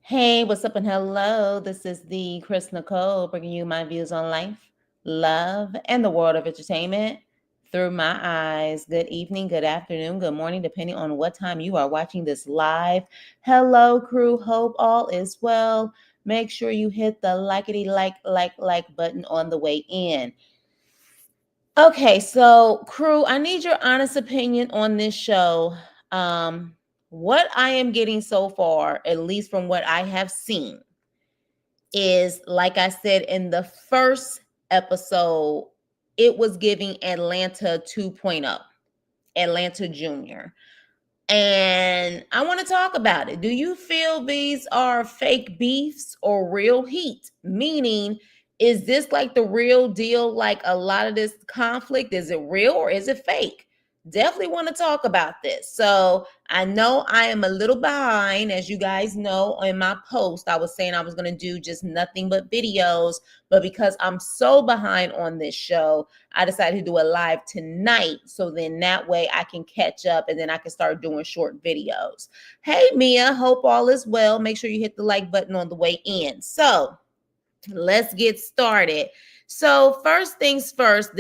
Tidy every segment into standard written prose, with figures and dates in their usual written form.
Hey, what's up and hello. This is the Chris Nicole bringing you my views on life, love, and the world of entertainment through my eyes. Good evening, good afternoon, good morning, depending on what time you are watching this live. Hello, crew. Hope all is well. Make sure you hit the likety like button on the way in. Okay, so crew, I need your honest opinion on this show. Um, what I am getting so far, at least from what I have seen, is like I said in the first episode, it was giving Atlanta 2.0, Atlanta Junior. And I want to talk about it. Do you feel these are fake beefs or real heat? Meaning, is this like the real deal? Like a lot of this conflict, is it real or is it fake? Definitely want to talk about this. So I know I am a little behind, as you guys know, in my post. I was saying I was going to do just nothing but videos, but because I'm so behind on this show, I decided to do a live tonight. So then that way I can catch up and then I can start doing short videos. Hey, Mia, hope all is well. Make sure you hit the like button on the way in. So let's get started. So, first things first,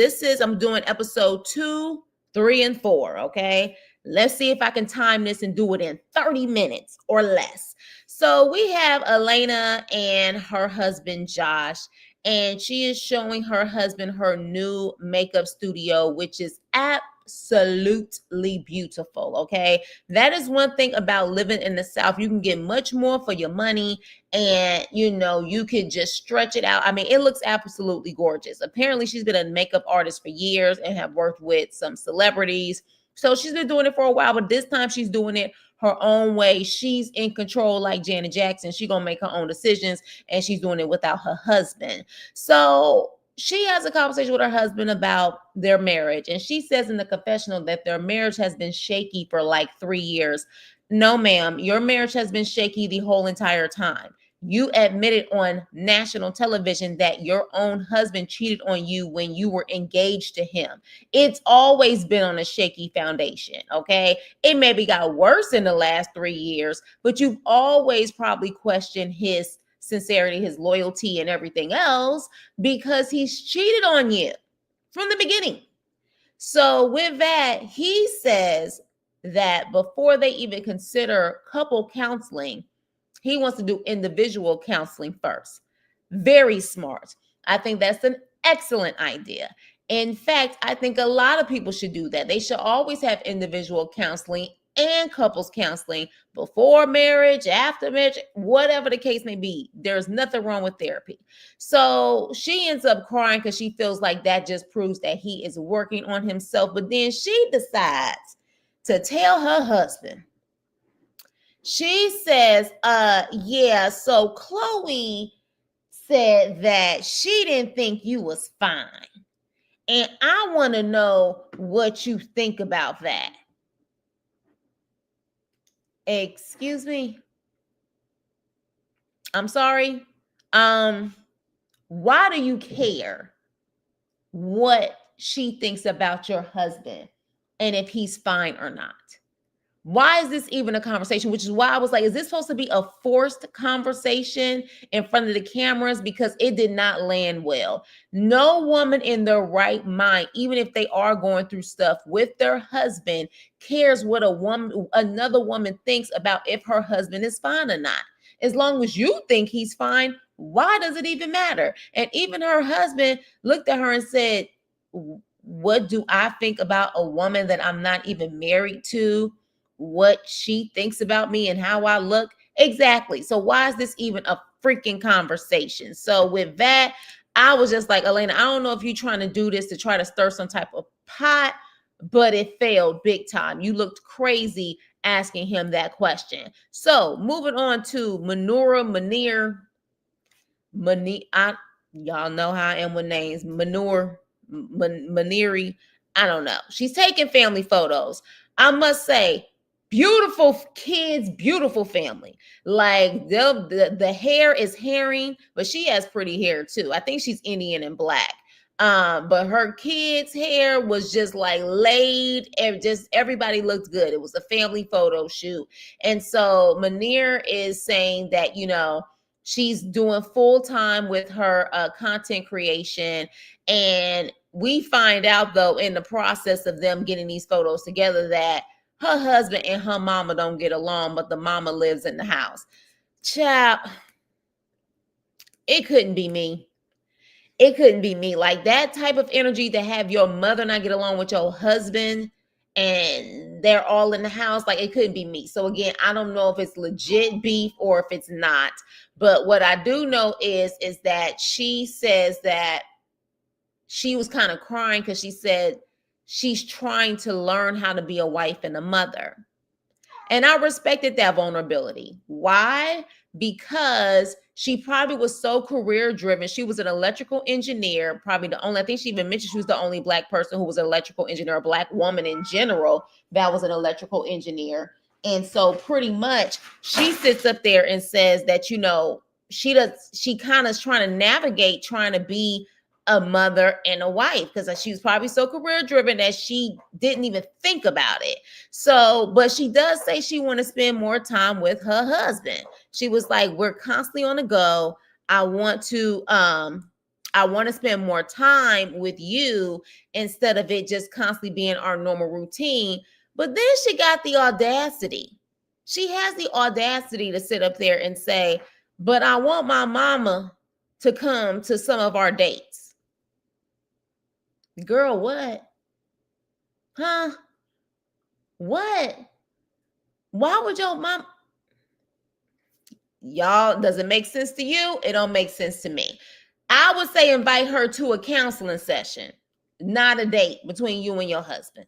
I'm doing episode 2, 3, and 4. Okay. Let's see if I can time this and do it in 30 minutes or less. So, we have Elena and her husband, Josh, and she is showing her husband her new makeup studio, which is absolutely beautiful. Okay. That is one thing about living in the South. You can get much more for your money, and you could just stretch it out. I mean, it looks absolutely gorgeous. Apparently she's been a makeup artist for years and have worked with some celebrities, so she's been doing it for a while, but this time she's doing it her own way. She's in control, like Janet Jackson. She's gonna make her own decisions, and she's doing it without her husband. So she has a conversation with her husband about their marriage, and she says in the confessional that their marriage has been shaky for like 3 years. No, ma'am, your marriage has been shaky the whole entire time. You admitted on national television that your own husband cheated on you when you were engaged to him. It's always been on a shaky foundation, okay? It maybe got worse in the last 3 years, but you've always probably questioned his sincerity, his loyalty, and everything else because he's cheated on you from the beginning. So, with that, he says that before they even consider couple counseling, he wants to do individual counseling first. Very smart. I think that's an excellent idea. In fact, I think a lot of people should do that. They should always have individual counseling and couples counseling before marriage, after marriage, whatever the case may be. There's nothing wrong with therapy. So she ends up crying because she feels like that just proves that he is working on himself. But then she decides to tell her husband. She says, yeah, so Chloe said that she didn't think you was fine. And I want to know what you think about that. Excuse me. I'm sorry. Why do you care what she thinks about your husband and if he's fine or not? Why is this even a conversation? Which is why I was like, is this supposed to be a forced conversation in front of the cameras? Because it did not land well. No woman in their right mind, even if they are going through stuff with their husband, cares what another woman thinks about if her husband is fine or not. As long as you think he's fine, why does it even matter? And even her husband looked at her and said, what do I think about a woman that I'm not even married to? What she thinks about me and how I look? Exactly. So why is this even a freaking conversation? So with that, I was just like, Elena, I don't know if you're trying to do this to try to stir some type of pot, but it failed big time. You looked crazy asking him that question. So moving on to y'all know how I am with names. Maneri. I don't know. She's taking family photos. I must say, beautiful kids, beautiful family. Like the hair is herring, but she has pretty hair too. I think she's Indian and black. But her kids' hair was just like laid, and just everybody looked good. It was a family photo shoot. And so Manir is saying that, she's doing full time with her content creation. And we find out, though, in the process of them getting these photos together, that her husband and her mama don't get along, but the mama lives in the house. Chap, it couldn't be me. It couldn't be me. Like that type of energy to have your mother not get along with your husband and they're all in the house, like it couldn't be me. So again, I don't know if it's legit beef or if it's not. But what I do know is that she says that she was kind of crying because she said she's trying to learn how to be a wife and a mother. And I respected that vulnerability. Why? Because she probably was so career driven. She was an electrical engineer, probably the only, I think she even mentioned she was the only Black person who was an electrical engineer, a Black woman in general that was an electrical engineer. And so pretty much she sits up there and says that, she kind of is trying to navigate, trying to be a mother and a wife, because she was probably so career driven that she didn't even think about it. So, but she does say she want to spend more time with her husband. She was like, we're constantly on the go. I want to spend more time with you instead of it just constantly being our normal routine. But then she got the audacity. She has the audacity to sit up there and say, but I want my mama to come to some of our dates. Girl, what? Huh? What? Why would your mom? Y'all, does it make sense to you? It don't make sense to me. I would say invite her to a counseling session, not a date between you and your husband.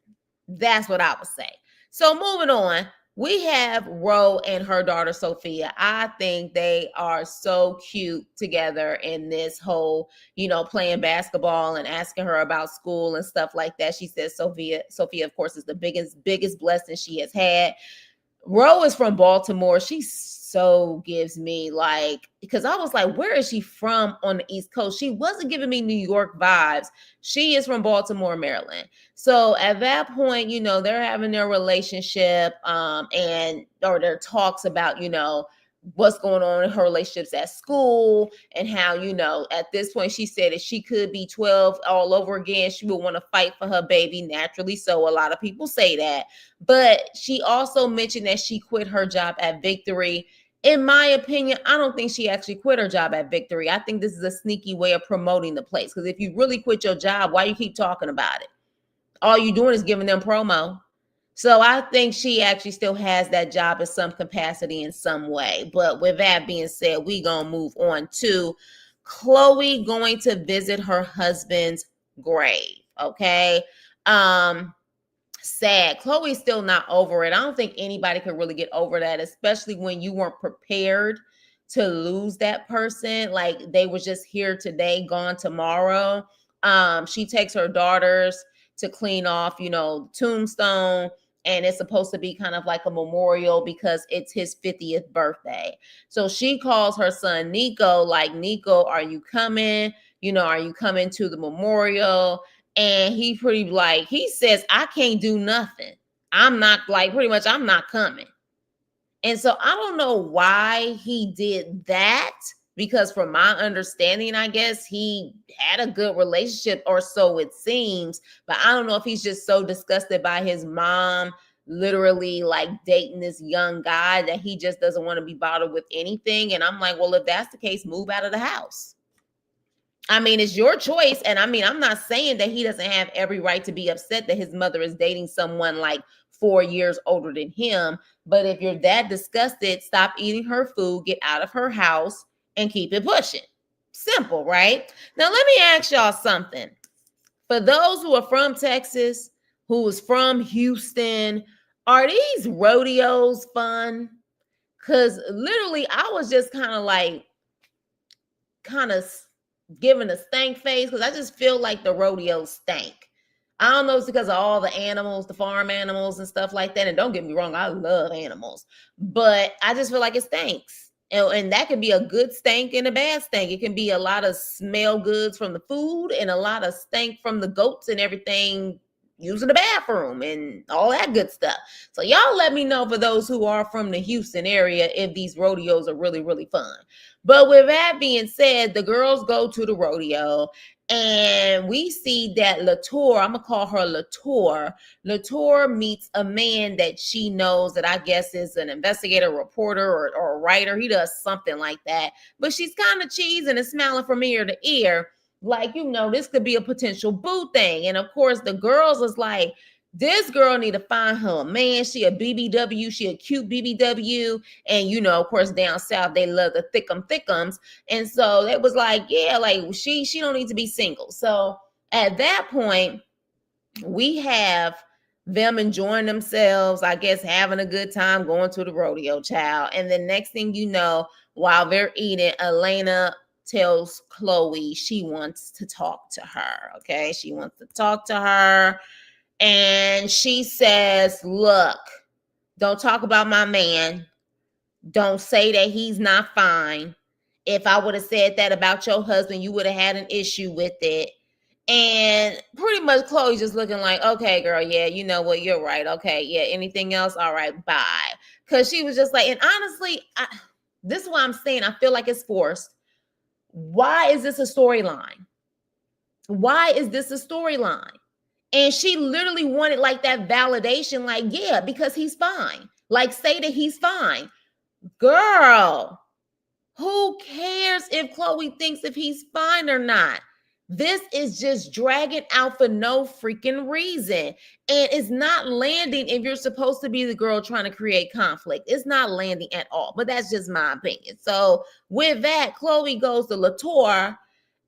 That's what I would say. So moving on, we have Ro and her daughter Sophia. I think they are so cute together in this whole, playing basketball and asking her about school and stuff like that. She says Sophia, of course, is the biggest blessing she has had. Ro is from Baltimore. She so gives me because I was like, where is she from on the East Coast? She wasn't giving me New York vibes. She is from Baltimore, Maryland. So at that point, they're having their relationship, or their talks about, what's going on in her relationships at school, and how, at this point she said if she could be 12 all over again, she would want to fight for her baby. Naturally, so a lot of people say that. But she also mentioned that she quit her job at Victory. In my opinion, I don't think she actually quit her job at Victory. I think this is a sneaky way of promoting the place, because if you really quit your job, why you keep talking about it? All you doing is giving them promo. So I think she actually still has that job in some capacity in some way. But with that being said, we gonna move on to Khloe going to visit her husband's grave. Okay. Sad. Khloe's still not over it. I don't think anybody could really get over that, especially when you weren't prepared to lose that person. Like, they was just here today, gone tomorrow. She takes her daughters to clean off, tombstone, and it's supposed to be kind of like a memorial because it's his 50th birthday. So she calls her son Nico, like, Nico, are you coming? Are you coming to the memorial? And he he says, I can't do nothing. I'm not, pretty much, I'm not coming. And so I don't know why he did that, because from my understanding, I guess he had a good relationship, or so it seems. But I don't know if he's just so disgusted by his mom literally dating this young guy that he just doesn't want to be bothered with anything. And I'm like, well, if that's the case, move out of the house. I mean, it's your choice. And I mean, I'm not saying that he doesn't have every right to be upset that his mother is dating someone 4 years older than him. But if you're that disgusted, stop eating her food, get out of her house, and keep it pushing. Simple, right? Now, let me ask y'all something. For those who are from Texas, who is from Houston, are these rodeos fun? Because literally, I was just kind of giving a stank face, because I just feel like the rodeo stank. I don't know if it's because of all the animals, the farm animals and stuff like that. And don't get me wrong, I love animals, but I just feel like it stinks. And that could be a good stank and a bad stank. It can be a lot of smell goods from the food and a lot of stank from the goats and everything using the bathroom and all that good stuff. So y'all let me know, for those who are from the Houston area, if these rodeos are really, really fun. But with that being said, the girls go to the rodeo and we see that Latour, I'm going to call her Latour. Latour meets a man that she knows that I guess is an investigator, reporter, or a writer. He does something like that. But she's kind of cheesing and smiling from ear to ear. Like, this could be a potential boo thing. And of course, the girls was like, this girl need to find her a man. She a BBW. She a cute BBW. And, of course, down south, they love the thickums. And so it was like, yeah, like she don't need to be single. So at that point, we have them enjoying themselves, I guess, having a good time, going to the rodeo, child. And the next thing you know, while they're eating, Elena tells Chloe she wants to talk to her. Okay. She wants to talk to her. And she says, look, don't talk about my man. Don't say that he's not fine. If I would have said that about your husband, you would have had an issue with it. And pretty much Chloe just looking like, okay, girl, yeah, you know what, you're right. Okay, yeah, anything else? All right, bye. Because she was just like, and honestly, this is why I'm saying I feel like it's forced. Why is this a storyline? Why is this a storyline? And she literally wanted like that validation, like, yeah, because he's fine. Like, say that he's fine. Girl, who cares if Chloe thinks if he's fine or not? This is just dragging out for no freaking reason. And it's not landing if you're supposed to be the girl trying to create conflict. It's not landing at all. But that's just my opinion. So with that, Chloe goes to Latour.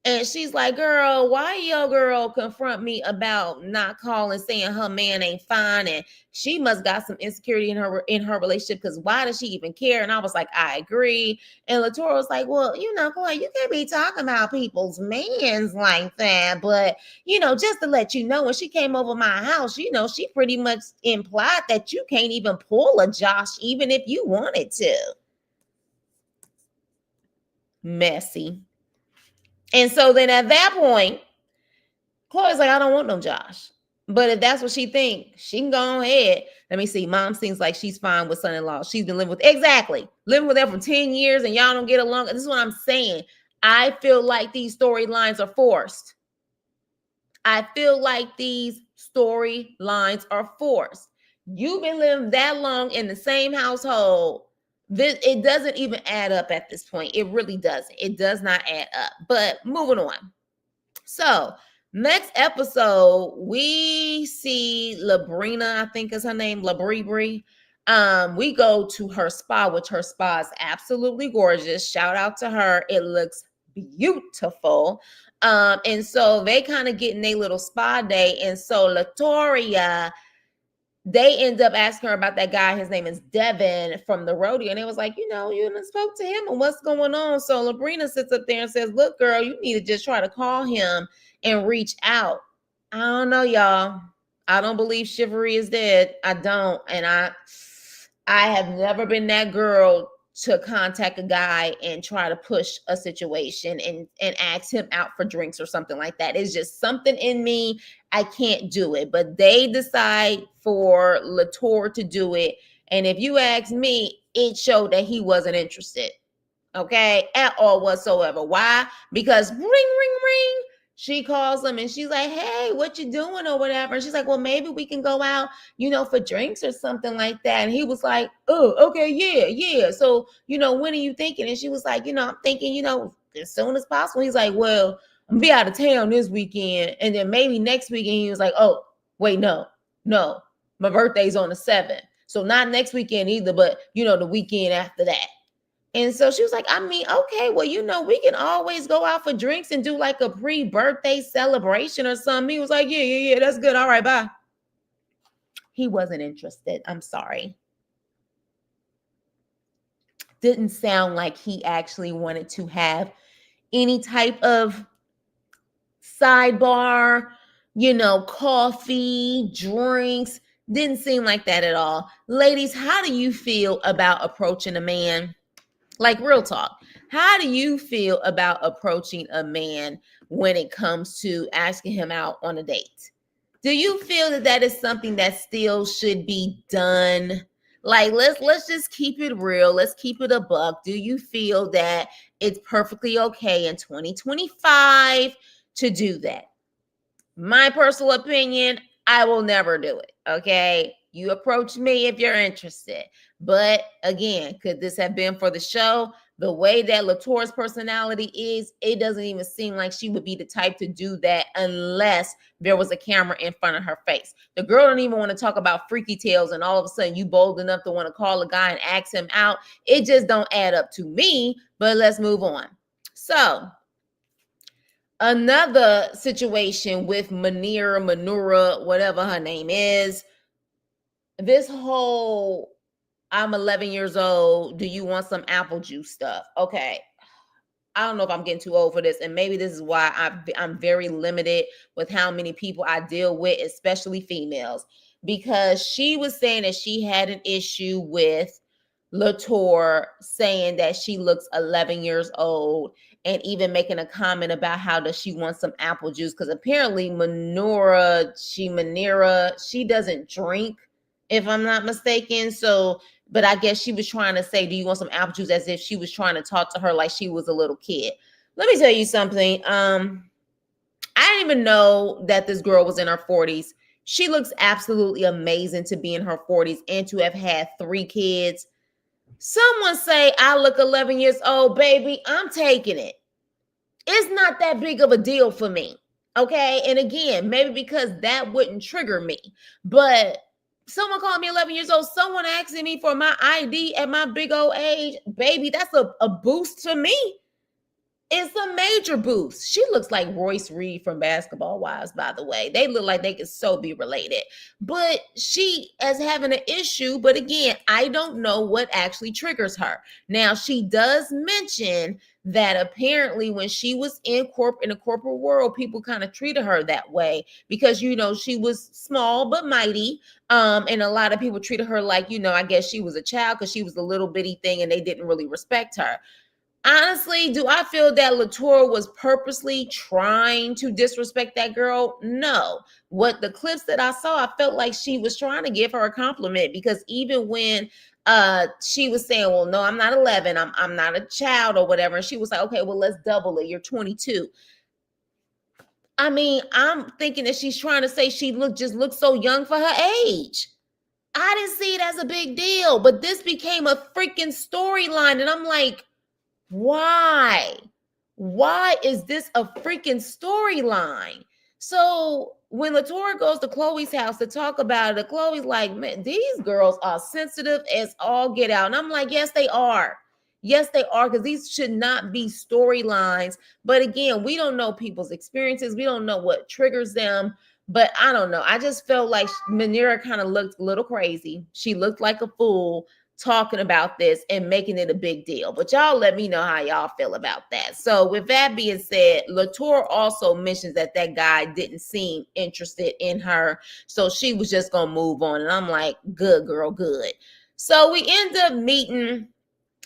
And she's like, girl, why your girl confront me about not calling, saying her man ain't fine? And she must got some insecurity in her relationship, because why does she even care? And I was like, I agree. And Latour was like, well, boy, you can't be talking about people's mans like that. But, just to let you know, when she came over my house, she pretty much implied that you can't even pull a Josh, even if you wanted to. Messy. And so then at that point, Chloe's like, I don't want no Josh. But if that's what she thinks, she can go ahead. Let me see. Mom seems like she's fine with son-in-law. She's been living with them for 10 years and y'all don't get along. This is what I'm saying. I feel like these storylines are forced. You've been living that long in the same household. It doesn't even add up at this point. It really doesn't. It does not add up. But moving on. So next episode, we see Labrina, I think is her name, Labribri. We go to her spa, which her spa is absolutely gorgeous. Shout out to her. It looks beautiful. And so they kind of get in a little spa day. And so Latoria, they end up asking her about that guy. His name is Devin from the rodeo. And it was like, you done spoke to him and what's going on. So Labrina sits up there and says, look, girl, you need to just try to call him and reach out. I don't know, y'all. I don't believe chivalry is dead. I don't. And I have never been that girl to contact a guy and try to push a situation and ask him out for drinks or something like that. It's just something in me. I can't do it. But they decide for Latour to do it. And if you ask me, it showed that he wasn't interested. Okay? At all whatsoever. Why? Because ring, ring, ring. She calls him and she's like, hey, what you doing or whatever? And she's like, well, maybe we can go out, for drinks or something like that. And he was like, oh, okay, yeah. So, when are you thinking? And she was like, I'm thinking, as soon as possible. He's like, well, I'm gonna be out of town this weekend. And then maybe next weekend. He was like, oh, wait, no, my birthday's on the 7th. So not next weekend either, but, the weekend after that. And so she was like, I mean, okay, well, we can always go out for drinks and do like a pre-birthday celebration or something. He was like, yeah, that's good. All right, bye. He wasn't interested. I'm sorry. Didn't sound like he actually wanted to have any type of sidebar, coffee, drinks. Didn't seem like that at all. Ladies, how do you feel about approaching a man Like, real talk. How do you feel about approaching a man when it comes to asking him out on a date? Do you feel that that is something that still should be done? Like, let's just keep it real. Let's keep it a buck. Do you feel that it's perfectly okay in 2025 to do that? My personal opinion, I will never do it. Okay. You approach me if you're interested. But again, could this have been for the show? The way that Latour's personality is, it doesn't even seem like she would be the type to do that unless there was a camera in front of her face. The girl don't even want to talk about freaky tales, and all of a sudden you bold enough to want to call a guy and ask him out. It just don't add up to me, but let's move on. So, another situation with Manura, whatever her name is, this whole I'm 11 years old, do you want some apple juice stuff? Okay. I don't know if I'm getting too old for this, and maybe this is why I'm very limited with how many people I deal with, especially females, because she was saying that she had an issue with Latour saying that she looks 11 years old, and even making a comment about how does she want some apple juice, because apparently Manira, she doesn't drink, if I'm not mistaken. So, but I guess she was trying to say, do you want some apple juice, as if she was trying to talk to her like she was a little kid. Let me tell you something. I didn't even know that this girl was in her 40s. She looks absolutely amazing to be in her 40s and to have had 3 kids. Someone say I look 11 years old, baby, I'm taking it. It's not that big of a deal for me. Okay. And again, maybe because that wouldn't trigger me, but someone called me 11 years old, someone asking me for my ID at my big old age, baby, that's a boost to me. It's a major boost. She looks like Royce Reed from Basketball Wives, by the way. They look like they could so be related. But she is having an issue. But again, I don't know what actually triggers her. Now, she does mention that apparently when she was in the corporate world, people kind of treated her that way because, you know, she was small but mighty. And a lot of people treated her like, you know, I guess she was a child because she was a little bitty thing and they didn't really respect her. Honestly, do I feel that Latour was purposely trying to disrespect that girl? No. What the clips that I saw, I felt like she was trying to give her a compliment, because even when she was saying, well, no, I'm not 11, I'm not a child or whatever, and she was like, okay, well, let's double it, you're 22. I mean, I'm thinking that she's trying to say she just looks so young for her age. I didn't see it as a big deal, but this became a freaking storyline, and I'm like, why? Why is this a freaking storyline? So when Latour goes to Chloe's house to talk about it, Chloe's like, man, these girls are sensitive as all get out. And I'm like, yes, they are. Yes, they are, because these should not be storylines. But again, we don't know people's experiences. We don't know what triggers them. But I don't know. I just felt like Manira kind of looked a little crazy. She looked like a fool talking about this and making it a big deal. But y'all let me know how y'all feel about that. So with that being said, Latour also mentions that that guy didn't seem interested in her. So she was just going to move on. And I'm like, good girl, good. So we end up meeting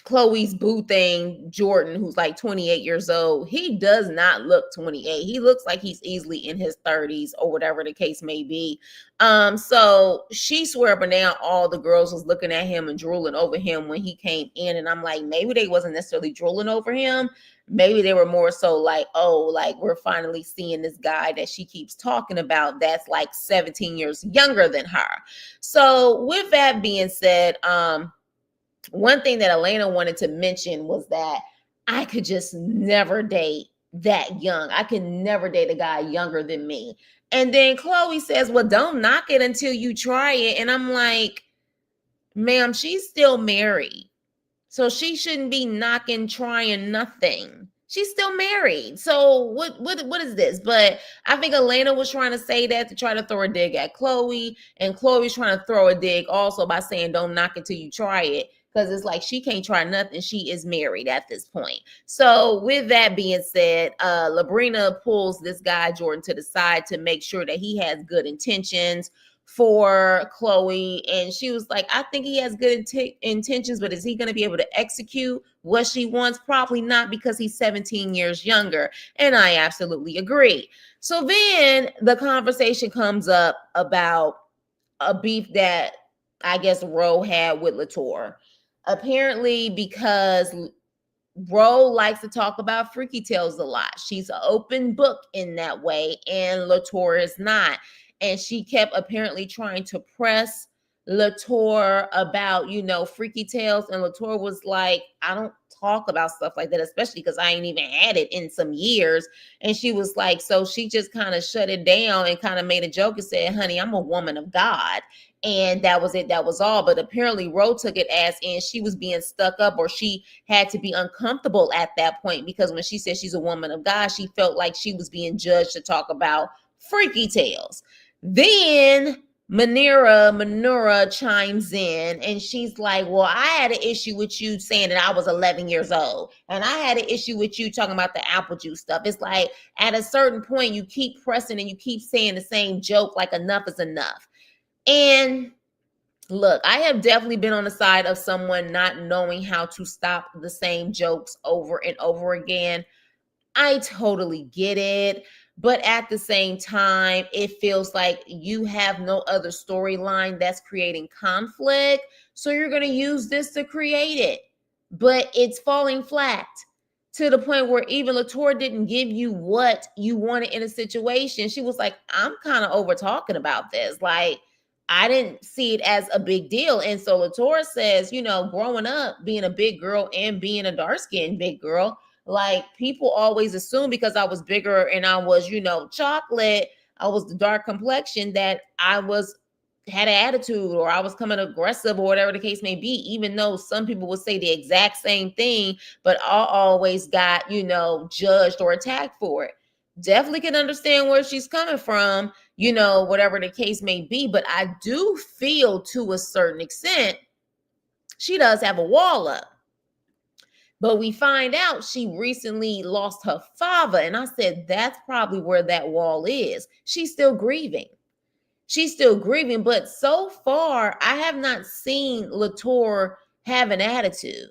Chloe's boo thing, Jordan, who's like 28 years old. He does not look 28. He looks like he's easily in his 30s or whatever the case may be. So she swear but now all the girls was looking at him and drooling over him when he came in. And I'm like, maybe they wasn't necessarily drooling over him. Maybe they were more so like, oh, like we're finally seeing this guy that she keeps talking about that's like 17 years younger than her. So with that being said, one thing that Elena wanted to mention was that I could just never date that young. I could never date a guy younger than me. And then Chloe says, well, don't knock it until you try it. And I'm like, ma'am, she's still married. So she shouldn't be trying nothing. She's still married. So what is this? But I think Elena was trying to say that to try to throw a dig at Chloe. And Chloe's trying to throw a dig also by saying, don't knock it till you try it. Because it's like she can't try nothing. She is married at this point. So with that being said, Labrina pulls this guy Jordan to the side to make sure that he has good intentions for Chloe, and she was like, I think he has good intentions, but is he going to be able to execute what she wants? Probably not, because he's 17 years younger. And I absolutely agree. So then the conversation comes up about a beef that I guess Ro had with Latour. Apparently, because Ro likes to talk about Freaky Tales a lot. She's an open book in that way, and Latour is not. And she kept apparently trying to press Latour about, Freaky Tales. And Latour was like, I don't talk about stuff like that, especially because I ain't even had it in some years. And she was like, so she just kind of shut it down and kind of made a joke and said, honey, I'm a woman of God. And that was it. That was all. But apparently Ro took it as in she was being stuck up, or she had to be uncomfortable at that point, because when she said she's a woman of God, she felt like she was being judged to talk about Freaky Tales. Then Manura chimes in and she's like, well, I had an issue with you saying that I was 11 years old. And I had an issue with you talking about the apple juice stuff. It's like at a certain point, you keep pressing and you keep saying the same joke, like enough is enough. And look, I have definitely been on the side of someone not knowing how to stop the same jokes over and over again. I totally get it. But at the same time, it feels like you have no other storyline that's creating conflict. So you're going to use this to create it. But it's falling flat to the point where even Latour didn't give you what you wanted in a situation. She was like, I'm kind of over talking about this. Like, I didn't see it as a big deal. And so Latour says, growing up, being a big girl and being a dark-skinned big girl, like people always assume because I was bigger and I was, chocolate, I was the dark complexion, that I had an attitude or I was coming aggressive or whatever the case may be, even though some people would say the exact same thing, but I always got, judged or attacked for it. Definitely can understand where she's coming from, whatever the case may be. But I do feel to a certain extent, she does have a wall up. But we find out she recently lost her father. And I said, that's probably where that wall is. She's still grieving. But so far, I have not seen Latour have an attitude.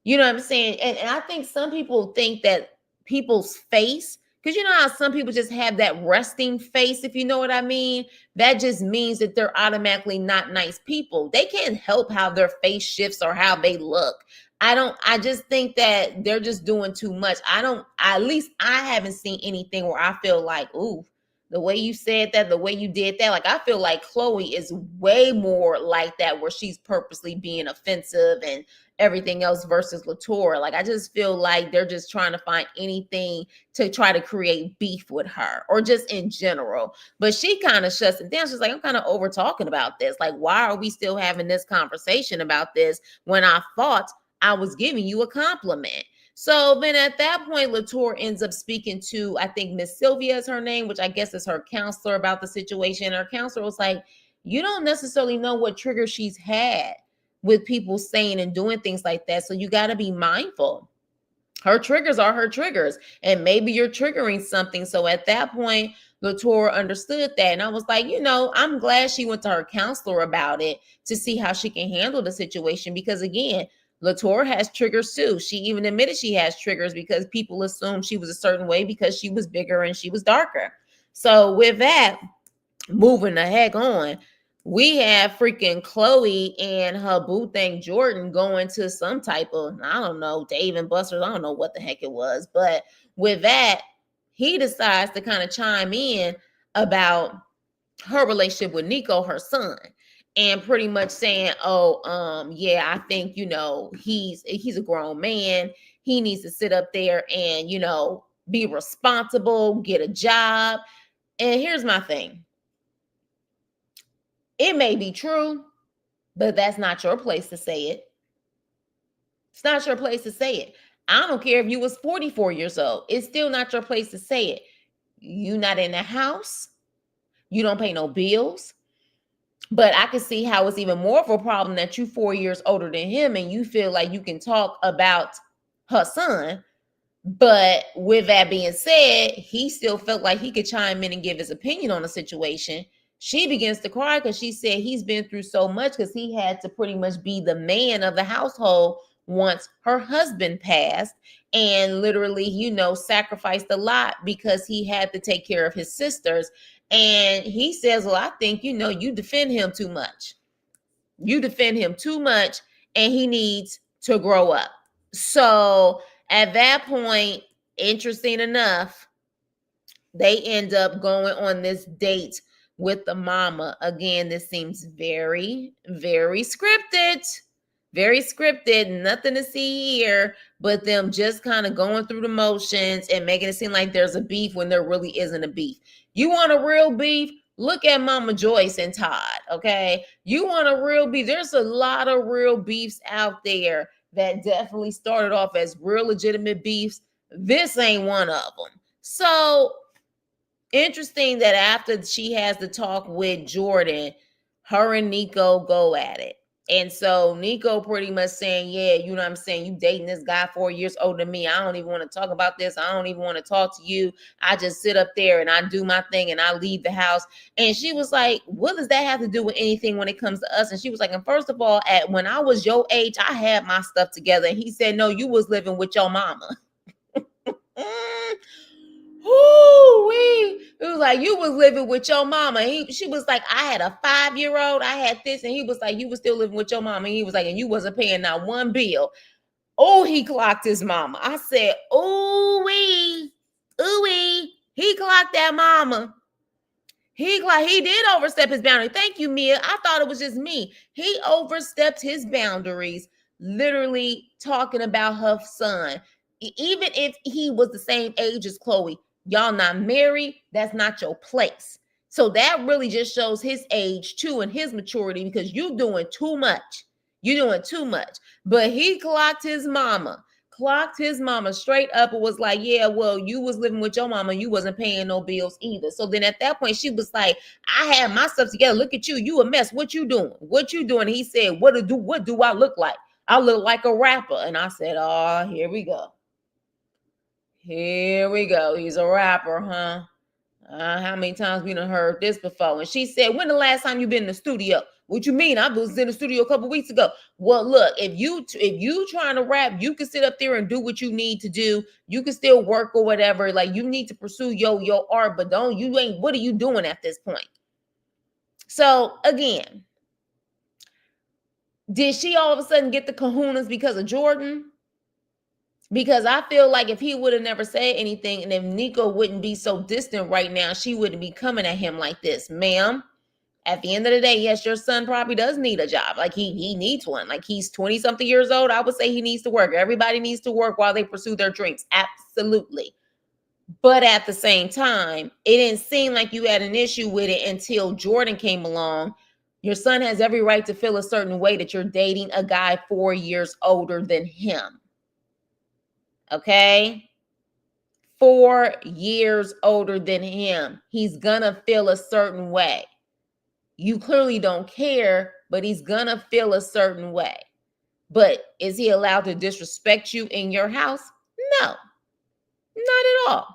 You know what I'm saying? And I think some people think that people's face, because you know how some people just have that resting face, if you know what I mean? That just means that they're automatically not nice people. They can't help how their face shifts or how they look. I just think that they're just doing too much. At least I haven't seen anything where I feel like, ooh, the way you said that, the way you did that. Like, I feel like Chloe is way more like that, where she's purposely being offensive and everything else, versus Latour. Like, I just feel like they're just trying to find anything to try to create beef with her, or just in general. But she kind of shuts it down. She's like, I'm kind of over talking about this. Like, why are we still having this conversation about this when I thought I was giving you a compliment? So then at that point, Latour ends up speaking to, I think Miss Sylvia is her name, which I guess is her counselor, about the situation. Her counselor was like, you don't necessarily know what trigger she's had with people saying and doing things like that. So you got to be mindful. Her triggers are her triggers, and maybe you're triggering something. So at that point, Latour understood that. And I was like, I'm glad she went to her counselor about it to see how she can handle the situation. Because again, Latour has triggers too. She even admitted she has triggers because people assume she was a certain way because she was bigger and she was darker. So with that, moving the heck on, we have freaking Chloe and her boo thing Jordan going to some type of, I don't know, Dave and Buster's. I don't know what the heck it was. But with that, he decides to kind of chime in about her relationship with Nico, her son, and pretty much saying, yeah, I think, he's a grown man. He needs to sit up there and, be responsible, get a job. And here's my thing. It may be true, but that's not your place to say it. It's not your place to say it. I don't care if you was 44 years old. It's still not your place to say it. You not in the house. You don't pay no bills. But I can see how it's even more of a problem that you 4 years older than him and you feel like you can talk about her son. But with that being said, he still felt like he could chime in and give his opinion on the situation. She begins to cry because she said he's been through so much because he had to pretty much be the man of the household once her husband passed, and literally, sacrificed a lot because he had to take care of his sisters. And he says, well, I think, you defend him too much. You defend him too much, and he needs to grow up. So at that point, interesting enough, they end up going on this date with the mama. Again, this seems very, very scripted. Very scripted, nothing to see here, but them just kind of going through the motions and making it seem like there's a beef when there really isn't a beef. You want a real beef? Look at Mama Joyce and Todd, okay? You want a real beef? There's a lot of real beefs out there that definitely started off as real legitimate beefs. This ain't one of them. So interesting that after she has the talk with Jordan, her and Nico go at it. And so Nico pretty much saying, yeah, you know what I'm saying? You dating this guy 4 years older than me. I don't even want to talk about this. I don't even want to talk to you. I just sit up there and I do my thing and I leave the house. And she was like, what does that have to do with anything when it comes to us? And she was like, and first of all, when I was your age, I had my stuff together. And he said, no, you was living with your mama. It was like, you was living with your mama. She was like, I had a 5-year-old, I had this, and he was like, you was still living with your mama. And he was like, and you wasn't paying not one bill. Oh, he clocked his mama. I said, ooh-wee, he clocked that mama. He did overstep his boundary. Thank you, Mia. I thought it was just me. He overstepped his boundaries, literally talking about her son. Even if he was the same age as Chloe, y'all not married, that's not your place. So that really just shows his age too and his maturity, because you doing too much. You're doing too much. But he clocked his mama straight up and was like, yeah, well, you was living with your mama, you wasn't paying no bills either. So then at that point, she was like, I had my stuff together. Look at you a mess. What you doing? He said, what do I look like? I look like a rapper. And I said, oh, here we go. He's a rapper, huh? How many times we done heard this before? And she said, when the last time you been in the studio? What you mean? I was in the studio a couple weeks ago. Well, look, if you trying to rap, you can sit up there and do what you need to do. You can still work or whatever. Like, you need to pursue your art, but what are you doing at this point? So again, did she all of a sudden get the kahunas because of Jordan? Because I feel like if he would have never said anything, and if Nico wouldn't be so distant right now, she wouldn't be coming at him like this. Ma'am, at the end of the day, yes, your son probably does need a job. Like he needs one. Like he's 20-something years old. I would say he needs to work. Everybody needs to work while they pursue their dreams. Absolutely. But at the same time, it didn't seem like you had an issue with it until Jordan came along. Your son has every right to feel a certain way that you're dating a guy 4 years older than him. Okay? 4 years older than him. He's gonna feel a certain way. You clearly don't care, but he's gonna feel a certain way. But is he allowed to disrespect you in your house? No, not at all.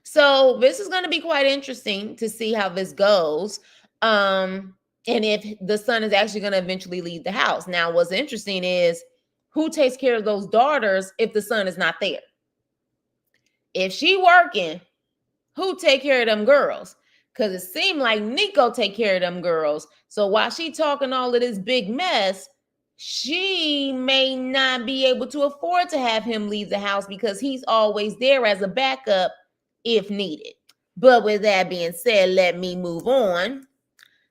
So this is going to be quite interesting to see how this goes. And if the son is actually going to eventually leave the house. Now, what's interesting is who takes care of those daughters if the son is not there? If she working, who take care of them girls? Because it seemed like Nico take care of them girls. So while she talking all of this big mess, she may not be able to afford to have him leave the house because he's always there as a backup if needed. But with that being said, let me move on.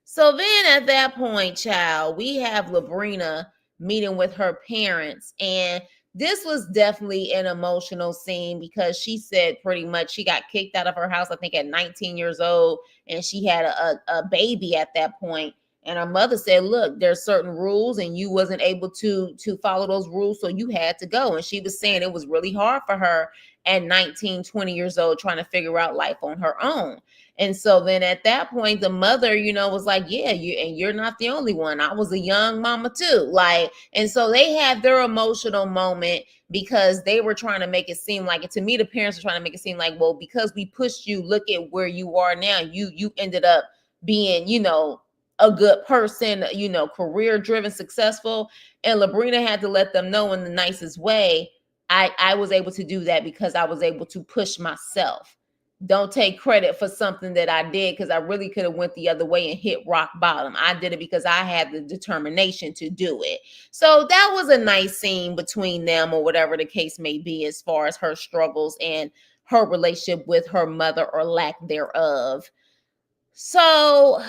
So then at that point, child, we have Labrina meeting with her parents. And this was definitely an emotional scene because she said pretty much she got kicked out of her house, I think at 19 years old. And she had a baby at that point. And her mother said, look, there's certain rules and you wasn't able to follow those rules. So you had to go. And she was saying it was really hard for her at 19, 20 years old, trying to figure out life on her own. And so then at that point, the mother, was like, yeah, you're not the only one. I was a young mama too. And so they had their emotional moment because they were trying to make it seem like, to me, the parents were trying to make it seem like, well, because we pushed you, look at where you are now. You ended up being, a good person, career driven, successful. And Labrina had to let them know in the nicest way, I was able to do that because I was able to push myself. Don't take credit for something that I did, because I really could have went the other way and hit rock bottom. I did it because I had the determination to do it. So that was a nice scene between them, or whatever the case may be, as far as her struggles and her relationship with her mother, or lack thereof. So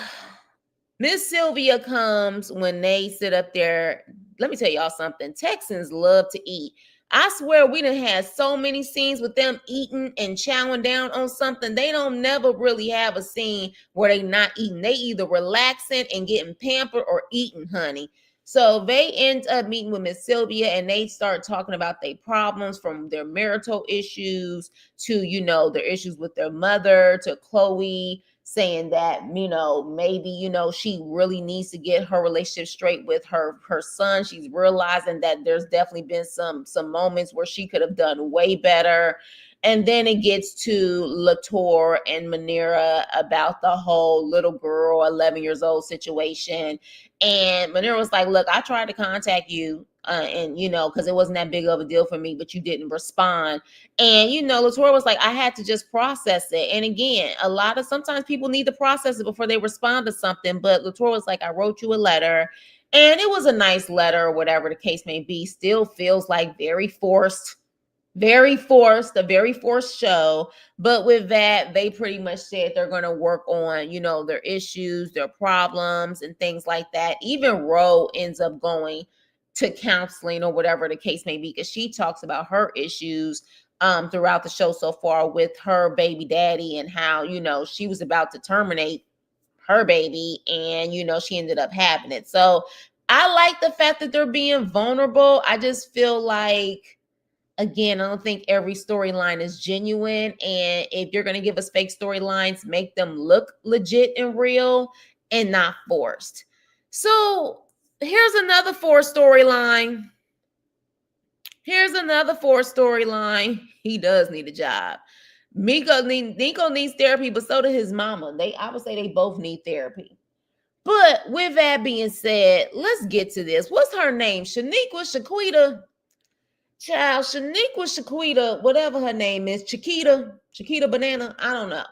Miss Sylvia comes when they sit up there. Let me tell y'all something. Texans love to eat. I swear we done had so many scenes with them eating and chowing down on something. They don't never really have a scene where they not eating. They either relaxing and getting pampered or eating, honey. So they end up meeting with Miss Sylvia, and they start talking about their problems, from their marital issues to, their issues with their mother, to Chloe saying that, maybe, she really needs to get her relationship straight with her son. She's realizing that there's definitely been some moments where she could have done way better. And then it gets to Latour and Manera about the whole little girl, 11 years old situation. And Manera was like, look, I tried to contact you, and because it wasn't that big of a deal for me, but you didn't respond. And Latour was like, I had to just process it. And again, sometimes people need to process it before they respond to something. But Latour was like, I wrote you a letter, and it was a nice letter, or whatever the case may be. Still feels like very forced, a very forced show. But with that, they pretty much said they're going to work on, their issues, their problems, and things like that. Even Ro ends up going to counseling, or whatever the case may be, because she talks about her issues throughout the show so far with her baby daddy, and how, she was about to terminate her baby, and, she ended up having it. So I like the fact that they're being vulnerable. I just feel like, again, I don't think every storyline is genuine. And if you're going to give us fake storylines, make them look legit and real and not forced. So here's another forced storyline. He does need a job. Nico needs therapy, but so does his mama. I would say they both need therapy. But with that being said, let's get to this. What's her name? Shaquita, whatever her name is, Chiquita Banana. I don't know.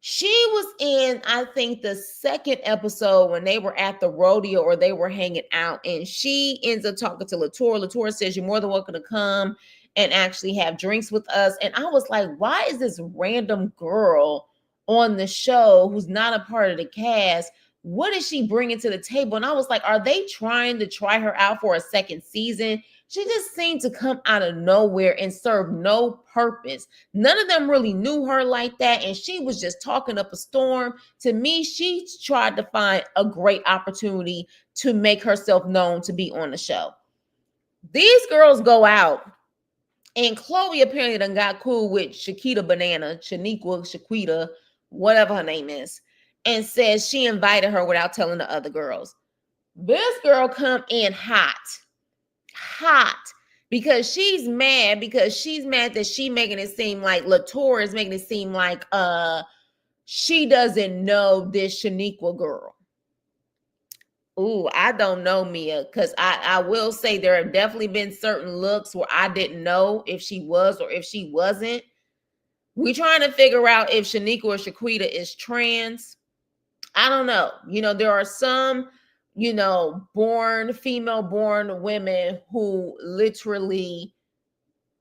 She was in, I think, the second episode when they were at the rodeo, or they were hanging out, and she ends up talking to Latour. Latour says, you're more than welcome to come and actually have drinks with us. And I was like, why is this random girl on the show who's not a part of the cast? What is she bringing to the table? And I was like, are they trying to try her out for a second season? She just seemed to come out of nowhere and serve no purpose. None of them really knew her like that, and she was just talking up a storm. To me, she tried to find a great opportunity to make herself known to be on the show. These girls go out, and Chloe apparently done got cool with Shaquita, whatever her name is, and says she invited her without telling the other girls. This girl come in hot, because she's mad that she making it seem like Latour is making it seem like she doesn't know this Shaniqua girl. Ooh, I don't know, Mia, because I will say there have definitely been certain looks where I didn't know if she was or if she wasn't. We trying to figure out if Shaniqua or Shaquita is trans. I don't know. There are some, female born women who literally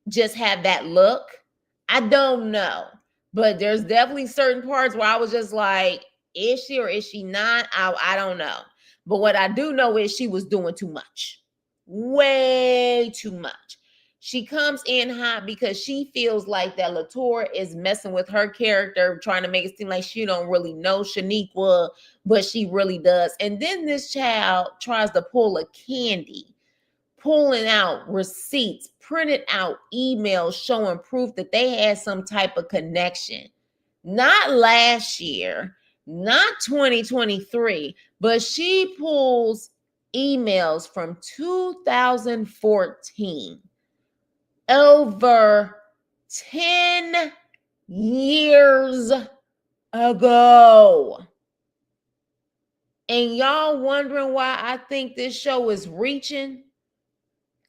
just have that look. I don't know. But there's definitely certain parts where I was just like, is she or is she not? I don't know. But what I do know is she was doing too much. Way too much. She comes in hot because she feels like that Latour is messing with her character, trying to make it seem like she don't really know Shaniqua, but she really does. And then this child tries to pull a Candy, pulling out receipts, printed out emails showing proof that they had some type of connection. Not last year, not 2023, but she pulls emails from 2014, over 10 years ago. And y'all wondering why I think this show is reaching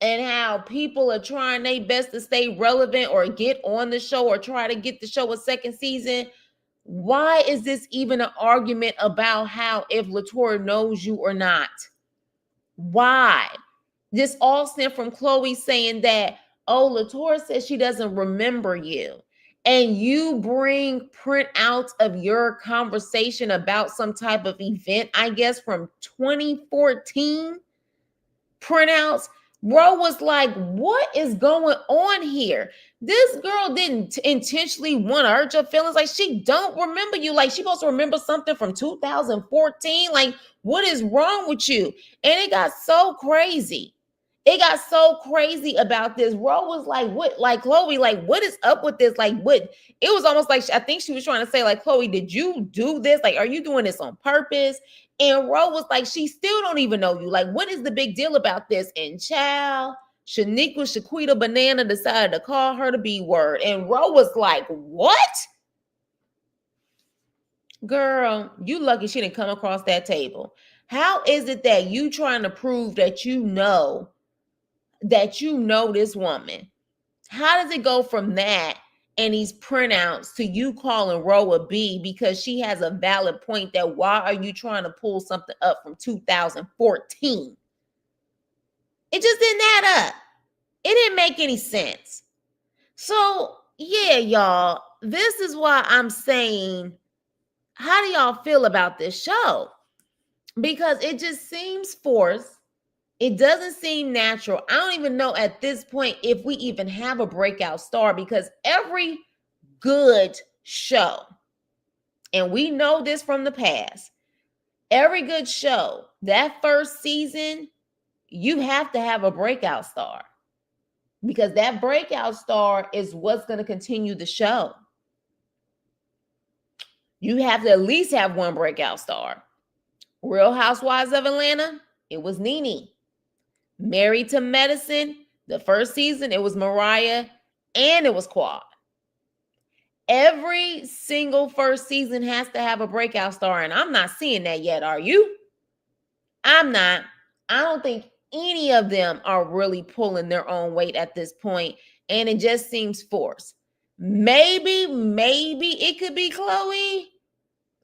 and how people are trying their best to stay relevant or get on the show or try to get the show a second season. Why is this even an argument about how if Latour knows you or not? Why? This all stemmed from Chloe saying that, oh, Latour says she doesn't remember you. And you bring printouts of your conversation about some type of event, I guess from 2014, printouts. Bro was like, what is going on here? This girl didn't intentionally want to hurt your feelings. Like, she don't remember you. Like, she supposed to remember something from 2014. Like, what is wrong with you? And it got so crazy. It got so crazy about this. Ro was like, what? Like, Chloe, like, what is up with this? Like, what? It was almost like, I think she was trying to say, like, Chloe, did you do this? Like, are you doing this on purpose? And Ro was like, she still don't even know you. Like, what is the big deal about this? And child, Shaniqua Shaquita Banana decided to call her the B word. And Ro was like, what? Girl, you lucky she didn't come across that table. How is it that you trying to prove that you know this woman? How does it go from that and these printouts to you calling Ro a B because she has a valid point that why are you trying to pull something up from 2014? It just didn't add up. It didn't make any sense. So, yeah, y'all, this is why I'm saying, how do y'all feel about this show? Because it just seems forced. It doesn't seem natural. I don't even know at this point if we even have a breakout star, because every good show, and we know this from the past, every good show, that first season, you have to have a breakout star, because that breakout star is what's going to continue the show. You have to at least have one breakout star. Real Housewives of Atlanta, it was Nene. Married to Medicine, the first season, it was Mariah and it was Quad. Every single first season has to have a breakout star, and I'm not seeing that yet. Are you? I'm not. I don't think any of them are really pulling their own weight at this point, and it just seems forced. Maybe it could be Chloe.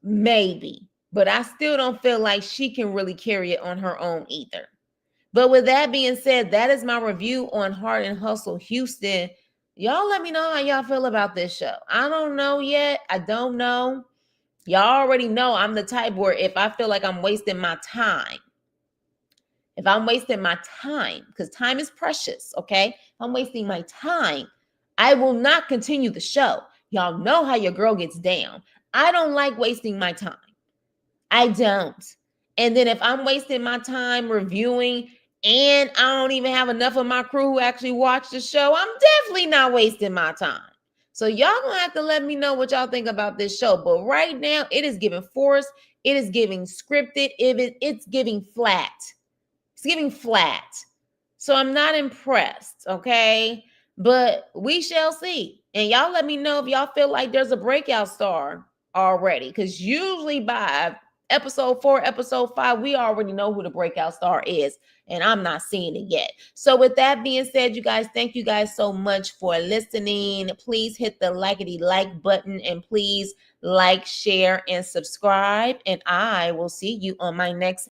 Maybe. But I still don't feel like she can really carry it on her own either. But with that being said, that is my review on Heart and Hustle Houston. Y'all let me know how y'all feel about this show. I don't know yet. I don't know. Y'all already know I'm the type where if I feel like I'm wasting my time, because time is precious, okay? If I'm wasting my time, I will not continue the show. Y'all know how your girl gets down. I don't like wasting my time. I don't. And then if I'm wasting my time reviewing and I don't even have enough of my crew who actually watch the show, I'm definitely not wasting my time. So y'all gonna have to let me know what y'all think about this show. But right now, it is giving forced. It is giving scripted. It's giving flat. It's giving flat. So I'm not impressed, okay? But we shall see. And y'all let me know if y'all feel like there's a breakout star already. Because usually by episode 4, episode 5, we already know who the breakout star is. And I'm not seeing it yet. So with that being said, you guys, thank you guys so much for listening. Please hit the like button and please like, share, and subscribe. And I will see you on my next